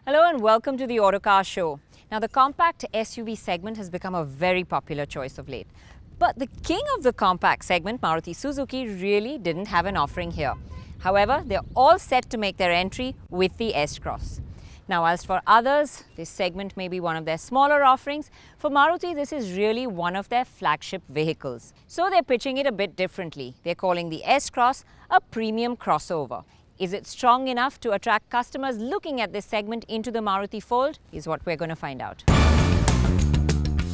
Hello and welcome to the Autocar Show. Now, the compact SUV segment has become a very popular choice of late. But the king of the compact segment, Maruti Suzuki, really didn't have an offering here. However, they're all set to make their entry with the S-Cross. Now, as for others, this segment may be one of their smaller offerings. For Maruti, this is really one of their flagship vehicles. So they're pitching it a bit differently. They're calling the S-Cross a premium crossover. Is it strong enough to attract customers looking at this segment into the Maruti fold? Is what we're going to find out.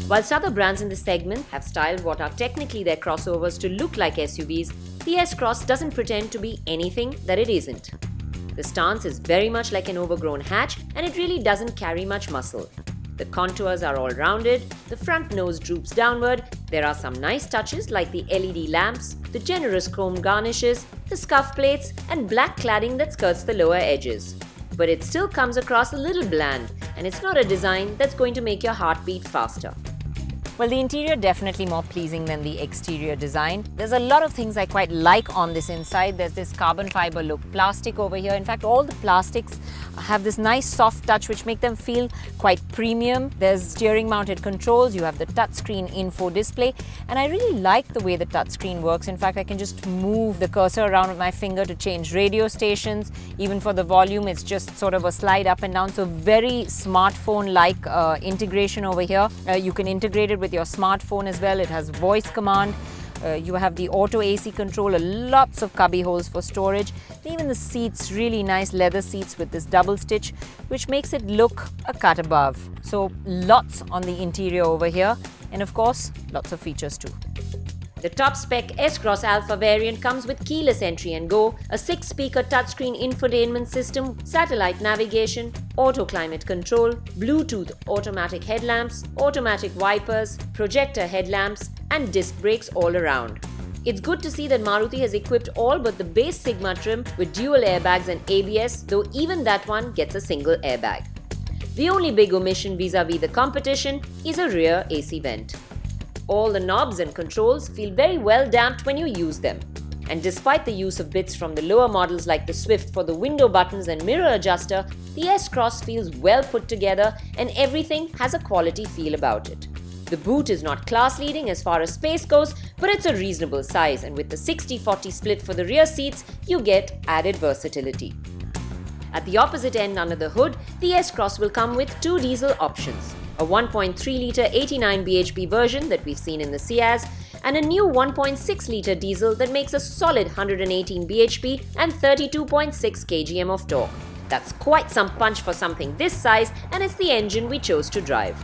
Whilst other brands in this segment have styled what are technically their crossovers to look like SUVs, the S-Cross doesn't pretend to be anything that it isn't. The stance is very much like an overgrown hatch, and it really doesn't carry much muscle. The contours are all rounded, the front nose droops downward, there are some nice touches like the LED lamps, the generous chrome garnishes, the scuff plates and black cladding that skirts the lower edges. But it still comes across a little bland, and it's not a design that's going to make your heart beat faster. Well, the interior definitely more pleasing than the exterior design. There's a lot of things I quite like on this inside. There's this carbon fiber look plastic over here. In fact, all the plastics have this nice soft touch which make them feel quite premium. There's steering mounted controls, you have the touchscreen info display, and I really like the way the touchscreen works. In fact, I can just move the cursor around with my finger to change radio stations. Even for the volume, it's just sort of a slide up and down, so very smartphone-like integration over here. You can integrate it with your smartphone as well. It has voice command. You have the auto AC control, lots of cubby holes for storage. Even the seats, really nice leather seats with this double stitch, which makes it look a cut above. So lots on the interior over here, and of course, lots of features too. The top spec S-Cross Alpha variant comes with keyless entry and go, a 6-speaker touchscreen infotainment system, satellite navigation, auto climate control, Bluetooth automatic headlamps, automatic wipers, projector headlamps, and disc brakes all around. It's good to see that Maruti has equipped all but the base Sigma trim with dual airbags and ABS, though even that one gets a single airbag. The only big omission vis-à-vis the competition is a rear AC vent. All the knobs and controls feel very well damped when you use them. And despite the use of bits from the lower models like the Swift for the window buttons and mirror adjuster, the S-Cross feels well put together and everything has a quality feel about it. The boot is not class-leading as far as space goes, but it's a reasonable size, and with the 60-40 split for the rear seats, you get added versatility. At the opposite end under the hood, the S-Cross will come with two diesel options. A 1.3-litre 89 bhp version that we've seen in the Ciaz, and a new 1.6-litre diesel that makes a solid 118 bhp and 32.6 kgm of torque. That's quite some punch for something this size, and it's the engine we chose to drive.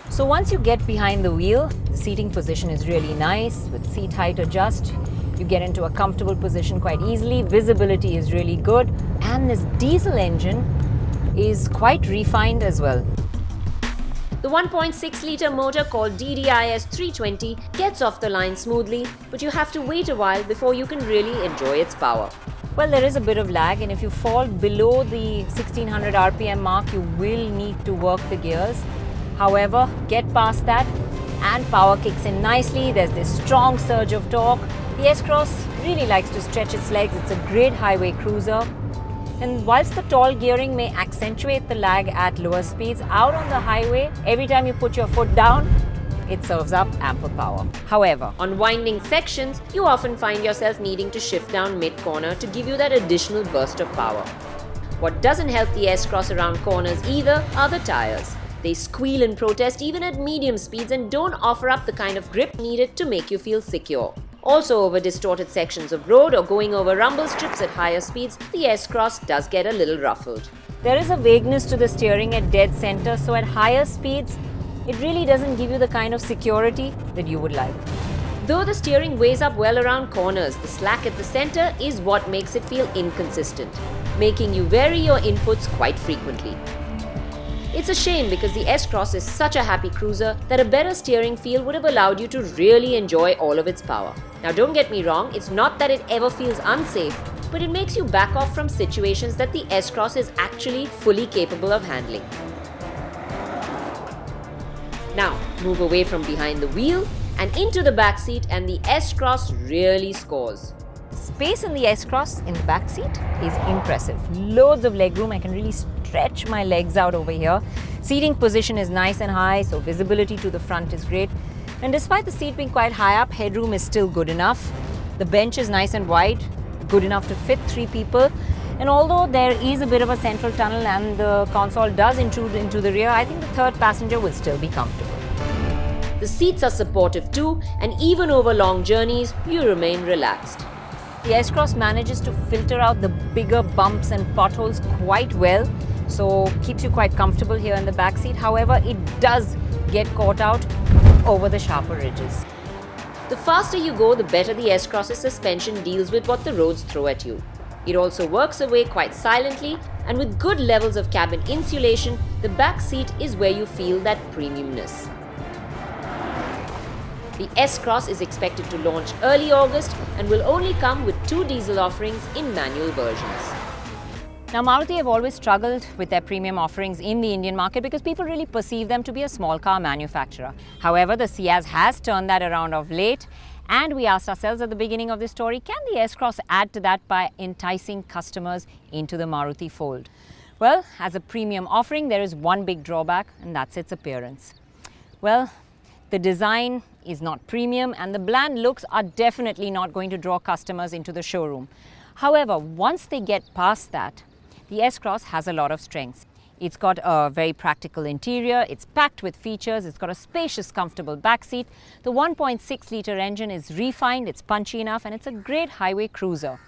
So once you get behind the wheel, the seating position is really nice with seat height adjust. You get into a comfortable position quite easily, visibility is really good, and this diesel engine is quite refined as well. The 1.6-litre motor called DDIS 320 gets off the line smoothly, but you have to wait a while before you can really enjoy its power. Well, there is a bit of lag, and if you fall below the 1600 RPM mark, you will need to work the gears. However, get past that and power kicks in nicely. There's this strong surge of torque. The S-Cross really likes to stretch its legs. It's a great highway cruiser. And whilst the tall gearing may accentuate the lag at lower speeds, out on the highway, every time you put your foot down, it serves up ample power. However, on winding sections, you often find yourself needing to shift down mid-corner to give you that additional burst of power. What doesn't help the S-Cross around corners either are the tires. They squeal in protest even at medium speeds and don't offer up the kind of grip needed to make you feel secure. Also, over distorted sections of road or going over rumble strips at higher speeds, the S-Cross does get a little ruffled. There is a vagueness to the steering at dead center, so at higher speeds, it really doesn't give you the kind of security that you would like. Though the steering weighs up well around corners, the slack at the center is what makes it feel inconsistent, making you vary your inputs quite frequently. It's a shame because the S-Cross is such a happy cruiser that a better steering feel would have allowed you to really enjoy all of its power. Now don't get me wrong, it's not that it ever feels unsafe, but it makes you back off from situations that the S-Cross is actually fully capable of handling. Now, move away from behind the wheel and into the back seat, and the S-Cross really scores. Space in the S-Cross in the back seat is impressive. Loads of legroom. I can really stretch my legs out over here. Seating position is nice and high, so visibility to the front is great. And despite the seat being quite high up, headroom is still good enough. The bench is nice and wide, good enough to fit 3 people. And although there is a bit of a central tunnel and the console does intrude into the rear, I think the third passenger will still be comfortable. The seats are supportive too, and even over long journeys, you remain relaxed. The S-Cross manages to filter out the bigger bumps and potholes quite well, so keeps you quite comfortable here in the back seat. However, it does get caught out over the sharper ridges. The faster you go, the better the S-Cross's suspension deals with what the roads throw at you. It also works away quite silently, and with good levels of cabin insulation, the back seat is where you feel that premiumness. The S-Cross is expected to launch early August and will only come with 2 diesel offerings in manual versions. Now, Maruti have always struggled with their premium offerings in the Indian market because people really perceive them to be a small car manufacturer. However, the Ciaz has turned that around of late, and we asked ourselves at the beginning of this story, can the S-Cross add to that by enticing customers into the Maruti fold? Well, as a premium offering, there is one big drawback, and that's its appearance. Well, the design is not premium and the bland looks are definitely not going to draw customers into the showroom. However, once they get past that, the S-Cross has a lot of strengths. It's got a very practical interior, it's packed with features, it's got a spacious, comfortable backseat. The 1.6-litre engine is refined, it's punchy enough, and it's a great highway cruiser.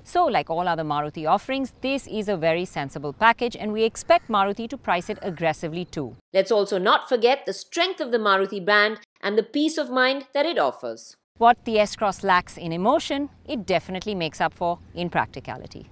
So, like all other Maruti offerings, this is a very sensible package, and we expect Maruti to price it aggressively too. Let's also not forget the strength of the Maruti brand and the peace of mind that it offers. What the S-Cross lacks in emotion, it definitely makes up for in practicality.